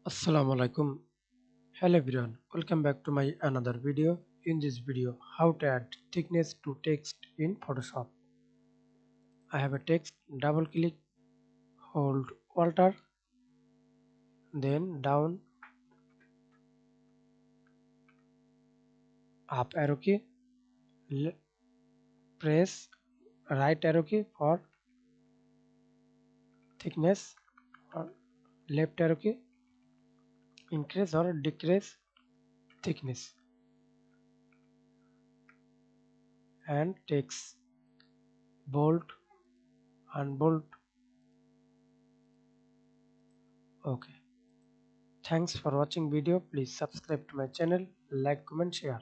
Assalamu alaikum. Hello everyone. Welcome back to my another video. In this video, how to add thickness to text in Photoshop. I have a text, double click, hold Alt, then down, up arrow key, press right arrow key for thickness, or left arrow key, increase or decrease thickness, and text bold, unbold. Okay. Thanks for watching video. Please subscribe to my channel, like, comment, share.